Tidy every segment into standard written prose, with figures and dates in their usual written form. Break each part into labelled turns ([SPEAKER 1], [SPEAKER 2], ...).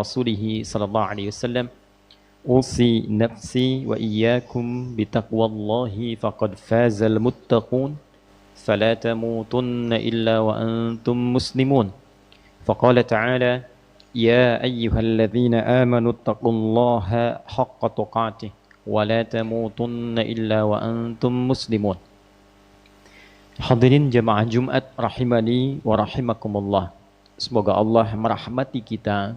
[SPEAKER 1] rasulih sallallahu alaihi wasallam usi nafsi wa iyyakum bitaqwallahi faqad fazal muttaqun fala tamutunna illa wa antum muslimun faqala ta'ala ya ayyuhalladzina amanu taqullaha haqqa tuqatih wa la tamutunna illa wa antum muslimun. Hadirin jamaah Jumat rahimani wa rahimakumullah. Semoga Allah merahmati kita,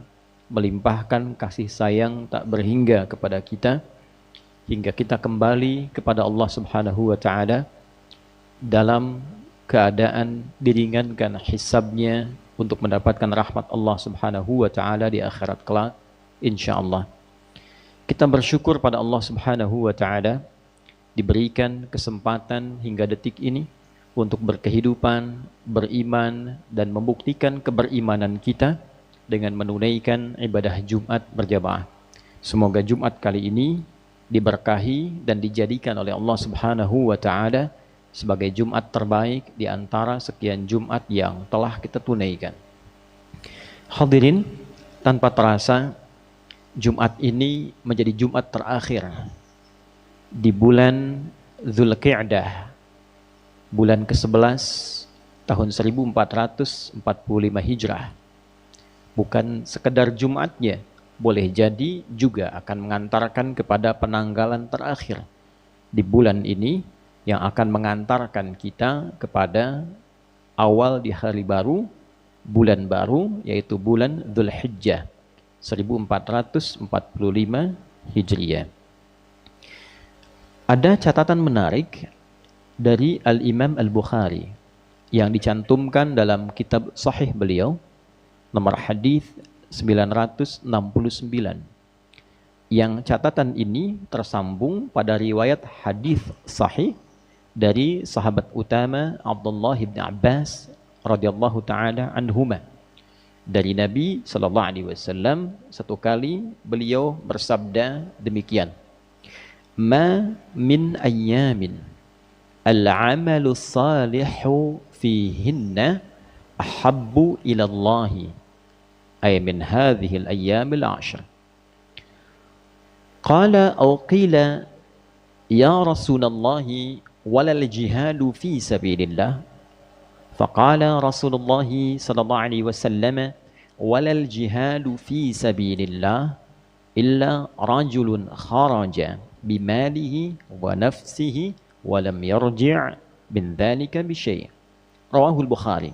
[SPEAKER 1] melimpahkan kasih sayang tak berhingga kepada kita hingga kita kembali kepada Allah Subhanahu wa taala dalam keadaan diringankan hisabnya untuk mendapatkan rahmat Allah Subhanahu wa taala di akhirat kelak insyaallah. Kita bersyukur pada Allah Subhanahu wa taala diberikan kesempatan hingga detik ini untuk berkehidupan, beriman dan membuktikan keberimanan kita dengan menunaikan ibadah Jumat berjamaah. Semoga Jumat kali ini diberkahi dan dijadikan oleh Allah Subhanahu wa taala sebagai Jumat terbaik di antara sekian Jumat yang telah kita tunaikan. Hadirin, tanpa terasa Jumat ini menjadi Jumat terakhir di bulan Dzulqa'dah, bulan ke-11 tahun 1445 Hijrah. Bukan sekedar Jumatnya, boleh jadi juga akan mengantarkan kepada penanggalan terakhir di bulan ini yang akan mengantarkan kita kepada awal di hari baru, bulan baru, yaitu bulan Dzulhijjah 1445 Hijriah. Ada catatan menarik dari Al-Imam Al-Bukhari yang dicantumkan dalam kitab sahih beliau, nomor hadis 969, yang catatan ini tersambung pada riwayat hadis sahih dari sahabat utama Abdullah bin Abbas radhiyallahu taala anhuma. Dari Nabi sallallahu alaihi wasallam satu kali beliau bersabda demikian, "Ma min ayyamin al-'amalu salihu fihinna ahabbu ila Allahi ay min hadhihi al-ayyam al-'ashr." Qala aw qila ya Rasulullah wala al-jihadu fi sabilillah. Faqala Rasulullah sallallahu alaihi wasallam wala al-jihadu fi sabilillah illa rajulun kharaja bimalihi wa nafsihi wa lam yarji' min dhalika bi syai'. Rawahul Bukhari.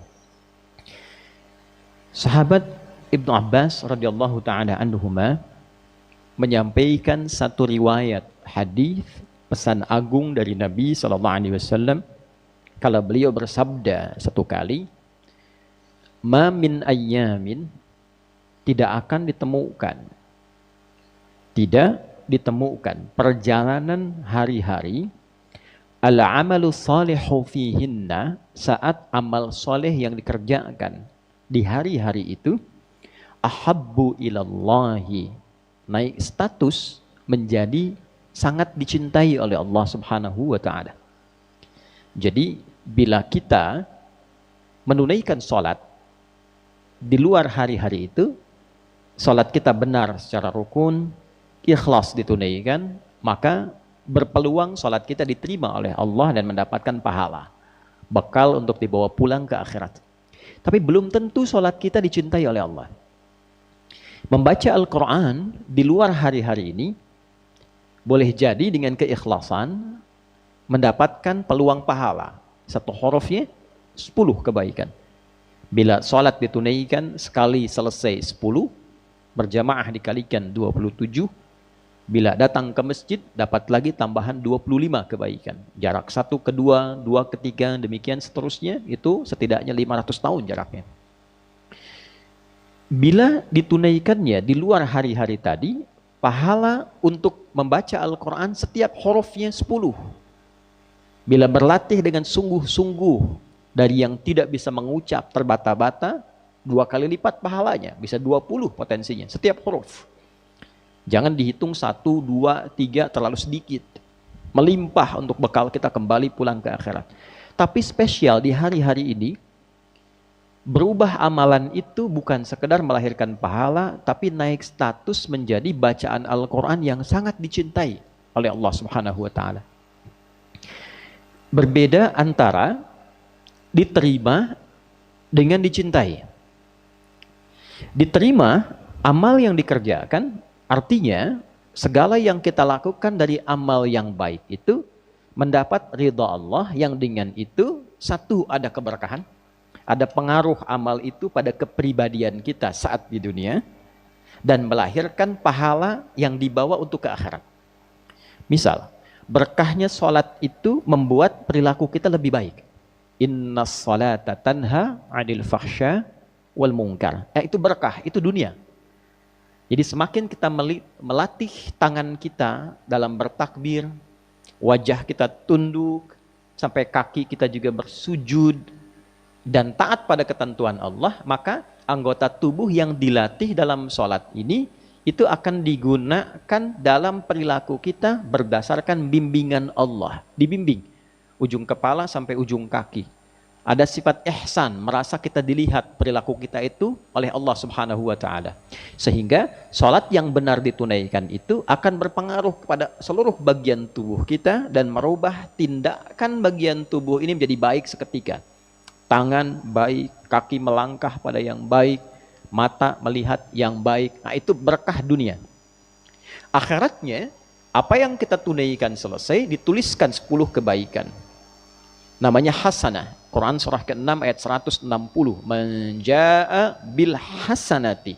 [SPEAKER 1] Sahabat Ibnu Abbas radhiyallahu taala anhuma menyampaikan satu riwayat hadis pesan agung dari Nabi sallallahu alaihi wasallam kalau beliau bersabda satu kali, "Ma min ayyamin," tidak akan ditemukan perjalanan hari-hari, al-amalu salihu fihinna, saat amal soleh yang dikerjakan di hari-hari itu, ahabbu ilallahi, naik status menjadi sangat dicintai oleh Allah Subhanahu wa taala. Jadi bila kita menunaikan salat di luar hari-hari itu, salat kita benar secara rukun, ikhlas ditunaikan, maka berpeluang salat kita diterima oleh Allah dan mendapatkan pahala, bekal untuk dibawa pulang ke akhirat. Tapi belum tentu salat kita dicintai oleh Allah. Membaca Al-Quran di luar hari-hari ini boleh jadi dengan keikhlasan mendapatkan peluang pahala. Satu hurufnya 10 kebaikan. Bila salat ditunaikan sekali selesai 10, berjamaah dikalikan 27, bila datang ke masjid dapat lagi tambahan 25 kebaikan. Jarak 1 ke 2, 2 ke 3, demikian seterusnya, itu setidaknya 500 tahun jaraknya. Bila ditunaikannya di luar hari-hari tadi, pahala untuk membaca Al-Quran setiap hurufnya 10. Bila berlatih dengan sungguh-sungguh dari yang tidak bisa mengucap terbata-bata, 2 kali lipat pahalanya, bisa 20 potensinya setiap huruf. Jangan dihitung 1, 2, 3 terlalu sedikit. Melimpah untuk bekal kita kembali pulang ke akhirat. Tapi spesial di hari-hari ini, Berubah amalan itu bukan sekedar melahirkan pahala, tapi naik status menjadi bacaan Al-Quran yang sangat dicintai oleh Allah Subhanahu wa Ta'ala. Berbeda antara diterima dengan dicintai. Diterima, amal yang dikerjakan, artinya segala yang kita lakukan dari amal yang baik itu mendapat ridha Allah, yang dengan itu satu, ada keberkahan, ada pengaruh amal itu pada kepribadian kita saat di dunia, dan melahirkan pahala yang dibawa untuk ke akhirat. Misal, berkahnya sholat itu membuat perilaku kita lebih baik. Inna sholata tanha 'anil fahsya wal munkar. Itu berkah, itu dunia. Jadi semakin kita melatih tangan kita dalam bertakbir, wajah kita tunduk, sampai kaki kita juga bersujud, dan taat pada ketentuan Allah, maka anggota tubuh yang dilatih dalam sholat ini, itu akan digunakan dalam perilaku kita berdasarkan bimbingan Allah. Dibimbing, ujung kepala sampai ujung kaki. Ada sifat ihsan, merasa kita dilihat perilaku kita itu oleh Allah Subhanahu wa Ta'ala. Sehingga sholat yang benar ditunaikan itu akan berpengaruh kepada seluruh bagian tubuh kita dan merubah tindakan bagian tubuh ini menjadi baik seketika. Tangan baik, kaki melangkah pada yang baik, mata melihat yang baik. Nah, itu berkah dunia. Akhiratnya, apa yang kita tunaikan selesai, dituliskan 10 kebaikan. Namanya hasanah. Quran surah ke-6 ayat 160. Man jaa bil hasanati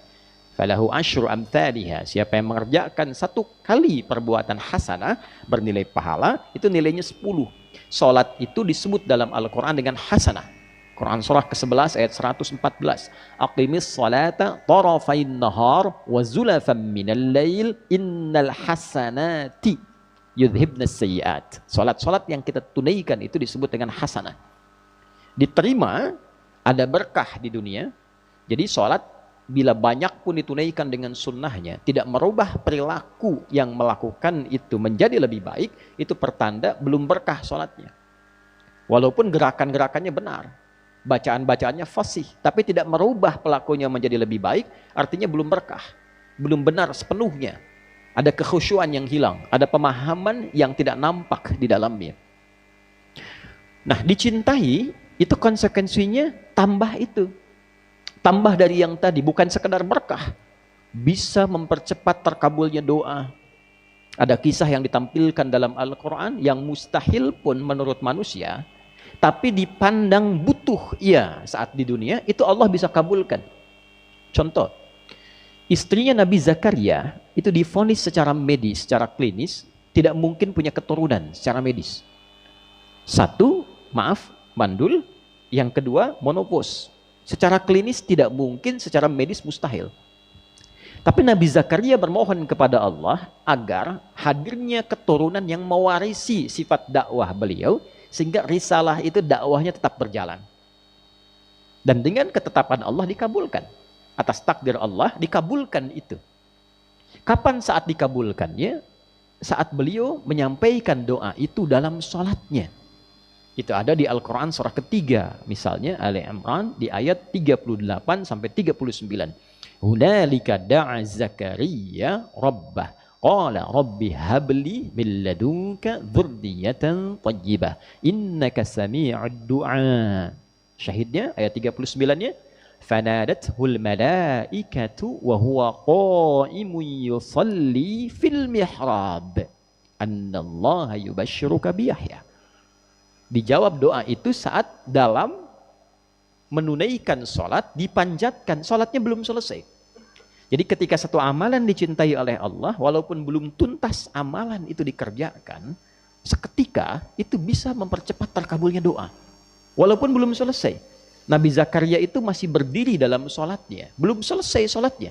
[SPEAKER 1] falahu asyru amthaliha. Siapa yang mengerjakan satu kali perbuatan hasanah bernilai pahala, itu nilainya 10. Salat itu disebut dalam Al-Quran dengan hasanah. Quran surah ke-11 ayat 114. Aqimis salata tarafain nahar wa zulafan minal lail innal hasanati yudhibnas sayyiat. Salat-salat yang kita tunaikan itu disebut dengan hasanah. Diterima, ada berkah di dunia. Jadi salat bila banyak pun ditunaikan dengan sunnahnya, tidak merubah perilaku yang melakukan itu menjadi lebih baik, itu pertanda belum berkah salatnya. Walaupun gerakan-gerakannya benar, bacaan-bacaannya fasih, tapi tidak merubah pelakunya menjadi lebih baik, artinya belum berkah, belum benar sepenuhnya. Ada kekhusyuan yang hilang, ada pemahaman yang tidak nampak di dalamnya. Nah, dicintai itu konsekuensinya tambah itu. Tambah dari yang tadi, bukan sekedar berkah, bisa mempercepat terkabulnya doa. Ada kisah yang ditampilkan dalam Al-Quran yang mustahil pun menurut manusia, tapi dipandang butuh saat di dunia, itu Allah bisa kabulkan. Contoh, istrinya Nabi Zakaria itu divonis secara medis, secara klinis, tidak mungkin punya keturunan secara medis. Satu, mandul. Yang kedua, monopos. Secara klinis tidak mungkin, secara medis mustahil. Tapi Nabi Zakaria bermohon kepada Allah agar hadirnya keturunan yang mewarisi sifat dakwah beliau, sehingga risalah itu dakwahnya tetap berjalan. Dan dengan ketetapan Allah dikabulkan. Atas takdir Allah dikabulkan itu. Kapan saat dikabulkannya? Saat beliau menyampaikan doa itu dalam sholatnya. Itu ada di Al-Quran surah ketiga. Misalnya Ali Imran di ayat 38 sampai 39. Hunalika da'a Zakaria rabbah. Qala rabbi habli min ladunka dzurriyyatan thayyibah. Innaka sami'ud du'a. Syahidnya ayat 39-nya. Fanadathul malaikatu wa huwa qa'imun yusalli fil mihrab. Annallaha yubashshiruka bi Yahya. Dijawab doa itu saat dalam menunaikan sholat, dipanjatkan, sholatnya belum selesai. Jadi ketika satu amalan dicintai oleh Allah, walaupun belum tuntas amalan itu dikerjakan, seketika itu bisa mempercepat terkabulnya doa. Walaupun belum selesai. Nabi Zakaria itu masih berdiri dalam sholatnya, belum selesai sholatnya,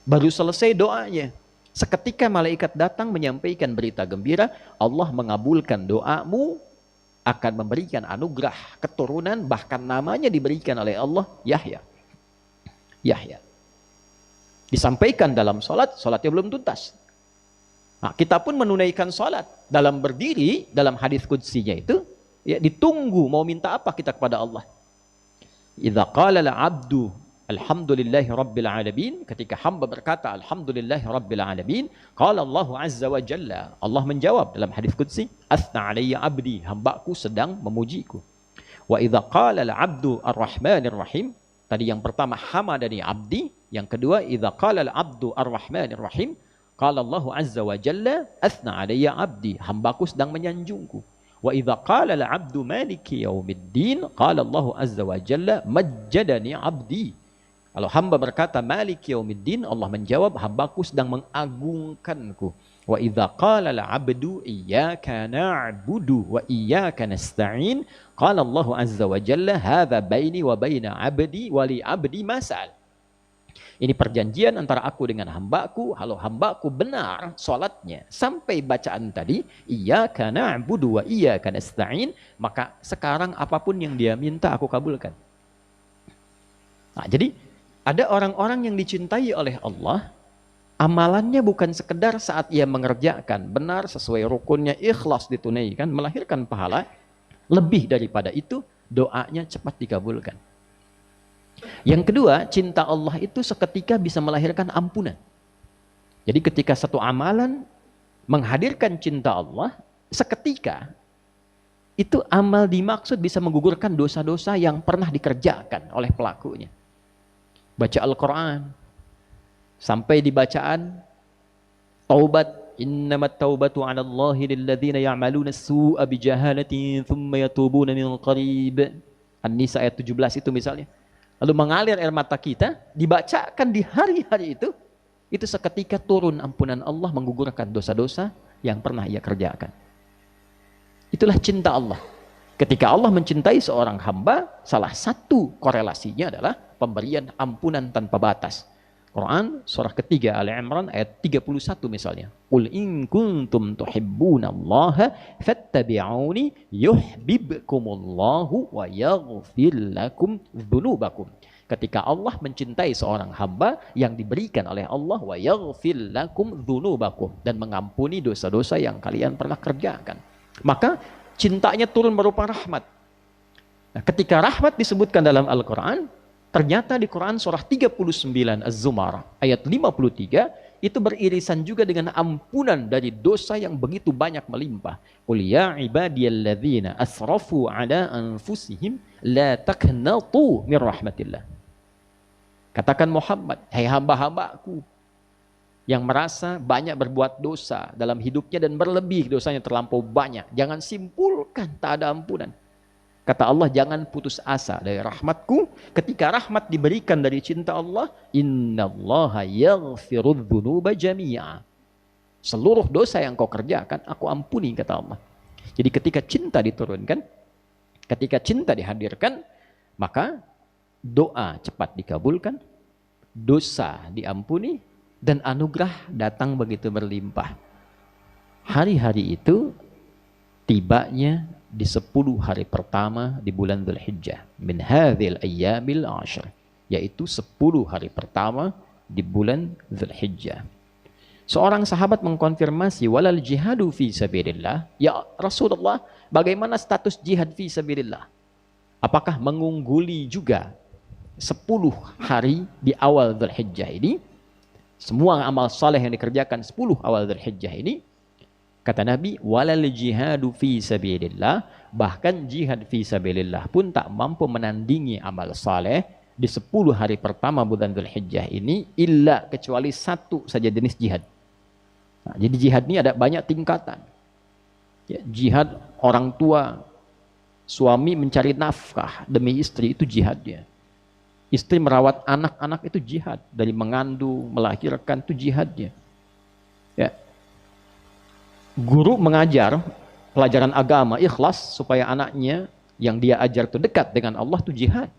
[SPEAKER 1] baru selesai doanya. Seketika malaikat datang menyampaikan berita gembira, Allah mengabulkan doamu, akan memberikan anugerah keturunan, bahkan namanya diberikan oleh Allah Yahya. Yahya. Disampaikan dalam sholat, sholatnya belum tuntas. Nah, kita pun menunaikan sholat dalam berdiri, dalam hadis qudsinya itu, ditunggu mau minta apa kita kepada Allah. Idza qala al-'abdu alhamdulillahi rabbil alamin, ketika hamba berkata alhamdulillahi rabbil alamin, qala Allah azza wa jalla, Allah menjawab dalam hadis qudsi, athna alayya abdi, hambaku sedang memujiku. Wa idza qala al-'abdu ar-rahmanir rahim, tadi yang pertama hamadani abdi, yang kedua idza qala al-'abdu ar-rahmanir rahim, qala Allah azza wa jalla athna alayya abdi, hambaku sedang menyanjungku. Wa idza qala al-'abdu maliki yaumiddin, qala Allah azza wa jalla majjadani abdi. Kalau hamba berkata maliki yaumiddin, Allah menjawab hambaku sedang mengagungkanku. Wa idza qala al-'abdu iyyaka na'budu wa iyyaka nasta'in, qala Allah azza wa jalla hadza baini wa baina 'abdi wa li 'abdi ma sa'al. Ini perjanjian antara aku dengan hambaku. Kalau hambaku benar sholatnya sampai bacaan tadi, iyyaka na'budu wa iyyaka nasta'in, maka sekarang apapun yang dia minta aku kabulkan. Nah, jadi ada orang-orang yang dicintai oleh Allah, amalannya bukan sekedar saat ia mengerjakan benar sesuai rukunnya, ikhlas ditunaikan, melahirkan pahala. Lebih daripada itu, doanya cepat dikabulkan. Yang kedua, cinta Allah itu seketika bisa melahirkan ampunan. Jadi ketika satu amalan menghadirkan cinta Allah, seketika itu amal dimaksud bisa menggugurkan dosa-dosa yang pernah dikerjakan oleh pelakunya. Baca Al-Quran, sampai di bacaan taubat, innamat taubatu 'ala Allahi lilladzina ya'maluna as-su'a bijahalatin thumma yatubuna min qarib. An-Nisa ayat 17 itu misalnya. Lalu mengalir air mata kita, dibacakan di hari-hari itu seketika turun ampunan Allah menggugurkan dosa-dosa yang pernah ia kerjakan. Itulah cinta Allah. Ketika Allah mencintai seorang hamba, salah satu korelasinya adalah pemberian ampunan tanpa batas. Quran surah ketiga Ali Imran ayat 31 misalnya. Qul in kuntum tuhibbunallaha fattabi'uni yuhibbukumullahu wa yaghfir lakum dzunubakum. Ketika Allah mencintai seorang hamba yang diberikan oleh Allah, wa yaghfir lakum dzunubakum, dan mengampuni dosa-dosa yang kalian pernah kerjakan, maka cintanya turun berupa rahmat. Nah, ketika rahmat disebutkan dalam Al-Quran, ternyata di Quran surah 39 Az-Zumar ayat 53 itu beririsan juga dengan ampunan dari dosa yang begitu banyak melimpah. Qul ya ibadiyalladzina asrafu ala anfusihim la taqnatu min rahmatillah. Katakan Muhammad, hai hamba-hambaku yang merasa banyak berbuat dosa dalam hidupnya dan berlebih dosanya terlampau banyak, jangan simpulkan tak ada ampunan. Kata Allah, jangan putus asa dari rahmatku. Ketika rahmat diberikan dari cinta Allah, innallaha yaghfirudz dzunuba jami'a. Seluruh dosa yang kau kerjakan, aku ampuni, kata Allah. Jadi ketika cinta diturunkan, ketika cinta dihadirkan, maka doa cepat dikabulkan, dosa diampuni, dan anugerah datang begitu berlimpah. Hari-hari itu tibanya di 10 hari pertama di bulan Dzulhijjah, min hadzal ayyamil 'ashr, yaitu 10 hari pertama di bulan Dzulhijjah. Seorang sahabat mengkonfirmasi, walal jihadu fi sabilillah, ya Rasulullah, bagaimana status jihad fi sabilillah? Apakah mengungguli juga 10 hari di awal Dzulhijjah ini? Semua amal saleh yang dikerjakan 10 awal Dzulhijjah ini, kata Nabi, walal jihadu fi sabilillah, bahkan jihad fi sabilillah pun tak mampu menandingi amal saleh di 10 hari pertama bulan Dzulhijjah ini, illa kecuali satu saja jenis jihad. Nah, jadi jihad ini ada banyak tingkatan. Ya, jihad orang tua, suami mencari nafkah demi istri, itu jihadnya. Istri merawat anak-anak, itu jihad. Dari mengandung, melahirkan, itu jihadnya. Ya. Guru mengajar pelajaran agama ikhlas supaya anaknya yang dia ajar itu dekat dengan Allah, itu jihad.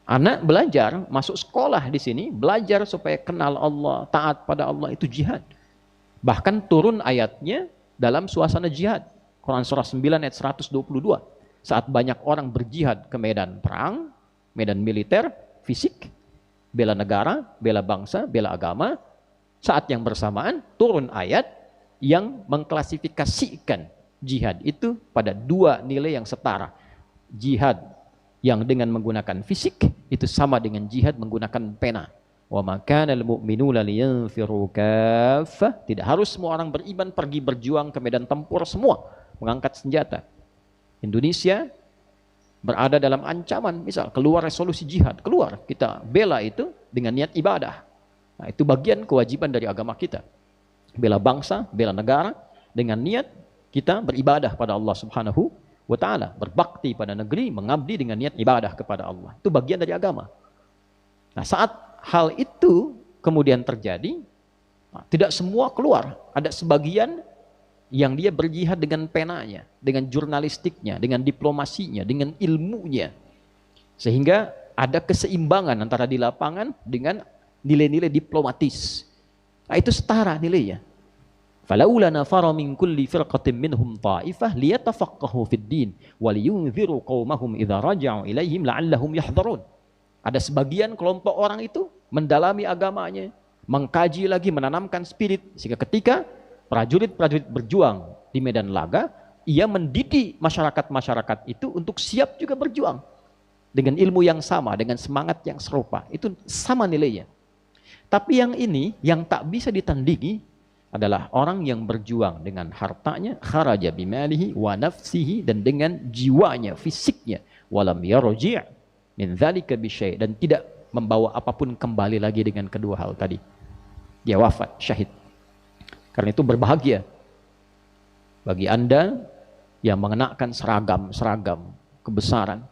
[SPEAKER 1] Anak belajar masuk sekolah di sini, belajar supaya kenal Allah, taat pada Allah, itu jihad. Bahkan turun ayatnya dalam suasana jihad. Quran surah 9 ayat 122. Saat banyak orang berjihad ke medan perang, medan militer, fisik, bela negara, bela bangsa, bela agama, saat yang bersamaan turun ayat yang mengklasifikasikan jihad itu pada 2 nilai yang setara. Jihad yang dengan menggunakan fisik itu sama dengan jihad menggunakan pena. Wa ma kana al-mu'minuna liyanfiru kaffah. Tidak harus semua orang beriman pergi berjuang ke medan tempur semua, mengangkat senjata. Indonesia berada dalam ancaman, misal keluar resolusi jihad, keluar, kita bela itu dengan niat ibadah. Nah, itu bagian kewajiban dari agama kita. Bela bangsa, bela negara dengan niat kita beribadah pada Allah Subhanahu wa ta'ala, berbakti pada negeri, mengabdi dengan niat ibadah kepada Allah. Itu bagian dari agama. Nah, saat hal itu kemudian terjadi, nah, tidak semua keluar. Ada sebagian yang dia berjihad dengan penanya, dengan jurnalistiknya, dengan diplomasinya, dengan ilmunya. Sehingga ada keseimbangan antara di lapangan dengan nilai-nilai diplomatis. Nah, itu setara nilainya. Falaula nafara min kulli firqatin minhum ta'ifah liyatafaqahu fid din wa liyunziru qaumahum idza raja'u ilaihim la'allahum yahdharun. Ada sebagian kelompok orang itu mendalami agamanya, mengkaji lagi, menanamkan spirit, sehingga ketika prajurit-prajurit berjuang di medan laga, ia mendidik masyarakat-masyarakat itu untuk siap juga berjuang dengan ilmu yang sama, dengan semangat yang serupa. Itu sama nilainya. Tapi yang ini yang tak bisa ditandingi adalah orang yang berjuang dengan hartanya, kharaja bimalihi wa nafsihi, dan dengan jiwanya, fisiknya, walam yarji' min dzalika bisyai', dan tidak membawa apapun kembali lagi dengan kedua hal tadi. Dia wafat, syahid. Karena itu berbahagia bagi Anda yang mengenakan seragam kebesaran,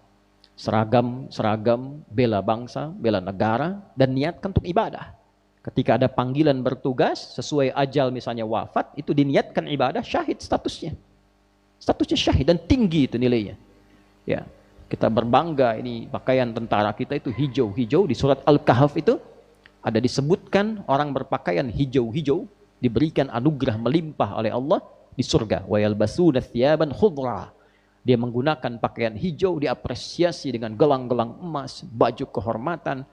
[SPEAKER 1] seragam bela bangsa, bela negara, dan niatkan untuk ibadah. Ketika ada panggilan bertugas sesuai ajal, misalnya wafat, itu diniatkan ibadah, syahid statusnya. Statusnya syahid dan tinggi itu nilainya. Ya, kita berbangga ini pakaian tentara kita itu hijau-hijau. Di surat Al-Kahf itu ada disebutkan orang berpakaian hijau-hijau diberikan anugerah melimpah oleh Allah di surga. Wa yalbasuna thiyaban khudra. Dia menggunakan pakaian hijau, diapresiasi dengan gelang-gelang emas, baju kehormatan,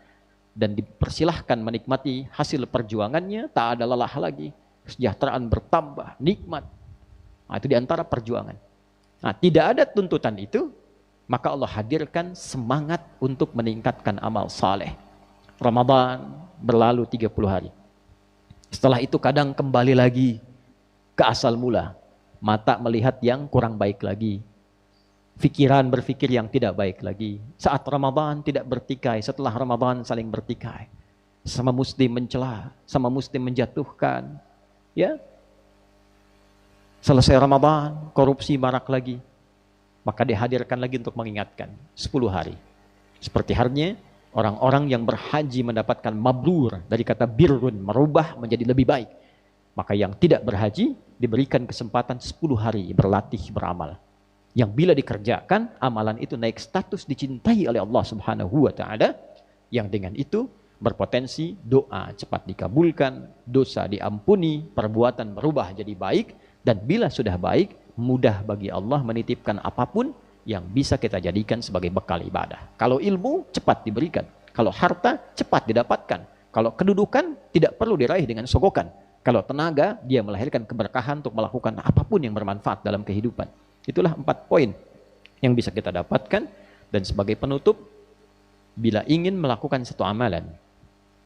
[SPEAKER 1] dan dipersilahkan menikmati hasil perjuangannya, tak ada lelah lagi, kesejahteraan bertambah, nikmat. Nah, itu diantara perjuangan. Nah, tidak ada tuntutan itu, maka Allah hadirkan semangat untuk meningkatkan amal saleh. Ramadan berlalu 30 hari. Setelah itu kadang kembali lagi ke asal mula. Mata melihat yang kurang baik lagi. Pikiran berpikir yang tidak baik lagi. Saat Ramadan tidak bertikai, setelah Ramadan saling bertikai. Sama muslim mencela, sama muslim menjatuhkan. Ya. Selesai Ramadan, korupsi marak lagi. Maka dihadirkan lagi untuk mengingatkan 10 hari. Seperti halnya orang-orang yang berhaji mendapatkan mabrur dari kata birrun, merubah menjadi lebih baik. Maka yang tidak berhaji diberikan kesempatan 10 hari berlatih beramal. Yang bila dikerjakan, amalan itu naik status dicintai oleh Allah Subhanahu wa ta'ala, yang dengan itu berpotensi doa cepat dikabulkan, dosa diampuni, perbuatan berubah jadi baik, dan bila sudah baik, mudah bagi Allah menitipkan apapun yang bisa kita jadikan sebagai bekal ibadah. Kalau ilmu, cepat diberikan. Kalau harta, cepat didapatkan. Kalau kedudukan, tidak perlu diraih dengan sogokan. Kalau tenaga, dia melahirkan keberkahan untuk melakukan apapun yang bermanfaat dalam kehidupan. Itulah 4 poin yang bisa kita dapatkan. Dan sebagai penutup, bila ingin melakukan satu amalan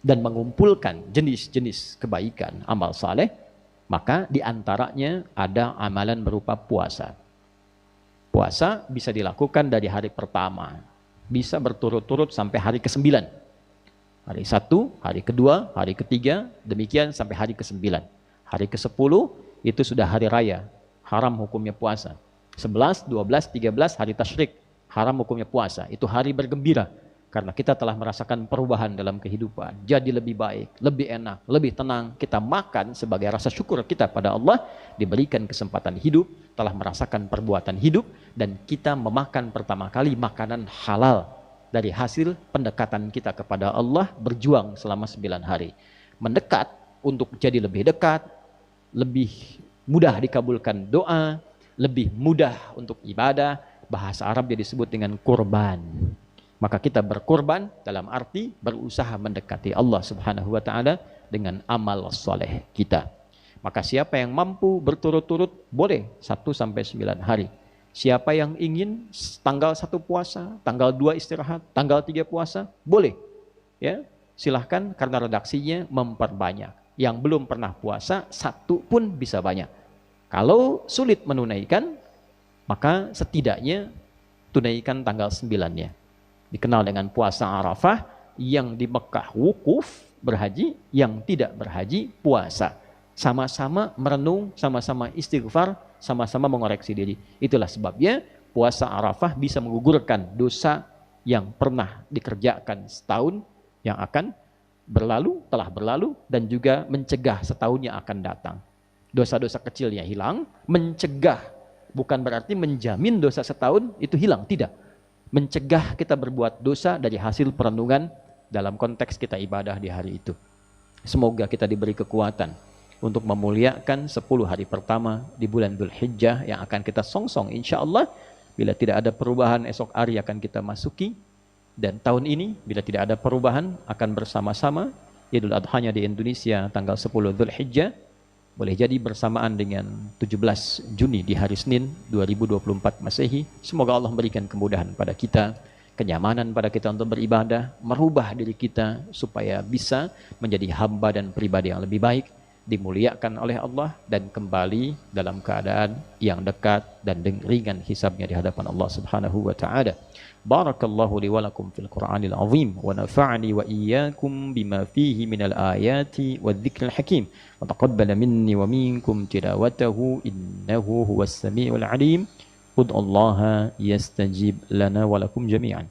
[SPEAKER 1] dan mengumpulkan jenis-jenis kebaikan, amal saleh, maka diantaranya ada amalan berupa puasa. Puasa bisa dilakukan dari hari pertama, bisa berturut-turut sampai hari ke-9. Hari 1, hari kedua, hari ketiga, demikian sampai hari ke-9. Hari ke-10 itu sudah hari raya, haram hukumnya puasa. 11, 12, 13 hari tasyrik, haram hukumnya puasa. Itu hari bergembira karena kita telah merasakan perubahan dalam kehidupan, jadi lebih baik, lebih enak, lebih tenang. Kita makan sebagai rasa syukur kita pada Allah, diberikan kesempatan hidup, telah merasakan perbuatan hidup, dan kita memakan pertama kali makanan halal dari hasil pendekatan kita kepada Allah, berjuang selama 9 hari. Mendekat untuk jadi lebih dekat, lebih mudah dikabulkan doa, lebih mudah untuk ibadah. Bahasa Arab dia disebut dengan kurban. Maka kita berkorban dalam arti berusaha mendekati Allah Subhanahu wa ta'ala dengan amal soleh kita. Maka siapa yang mampu berturut-turut boleh 1 sampai 9 hari. Siapa yang ingin tanggal 1 puasa, tanggal 2 istirahat, tanggal 3 puasa, boleh. Ya, silahkan karena redaksinya memperbanyak. Yang belum pernah puasa, 1 pun bisa banyak. Kalau sulit menunaikan, maka setidaknya tunaikan tanggal 9-nya. Dikenal dengan puasa Arafah, yang di Mekah wukuf berhaji, yang tidak berhaji puasa. Sama-sama merenung, sama-sama istighfar, sama-sama mengoreksi diri. Itulah sebabnya puasa Arafah bisa menggugurkan dosa yang pernah dikerjakan setahun yang akan berlalu, telah berlalu, dan juga mencegah setahun yang akan datang. Dosa-dosa kecilnya hilang, mencegah bukan berarti menjamin dosa setahun itu hilang, tidak. Mencegah kita berbuat dosa dari hasil perenungan dalam konteks kita ibadah di hari itu. Semoga kita diberi kekuatan untuk memuliakan 10 hari pertama di bulan Dzulhijjah yang akan kita songsong insya Allah. Bila tidak ada perubahan, esok hari akan kita masuki. Dan tahun ini bila tidak ada perubahan akan bersama-sama Idul Adhanya di Indonesia tanggal 10 Dzulhijjah. Boleh jadi bersamaan dengan 17 Juni di hari Senin 2024 Masehi. Semoga Allah memberikan kemudahan pada kita, kenyamanan pada kita untuk beribadah, merubah diri kita supaya bisa menjadi hamba dan pribadi yang lebih baik, dimuliakan oleh Allah, dan kembali dalam keadaan yang dekat dan ringan hisabnya di hadapan Allah Subhanahu wa taala. Barakallahu li wa lakum fil Qur'anil azim wa nafa'ani wa iyyakum bima fihi minal ayati wadh-dhikril hakim wa taqabbala minni wa minkum tilawatahu innahu huwas samiul alim. Ud'ullaha yastajib lana wa lakum jami'an.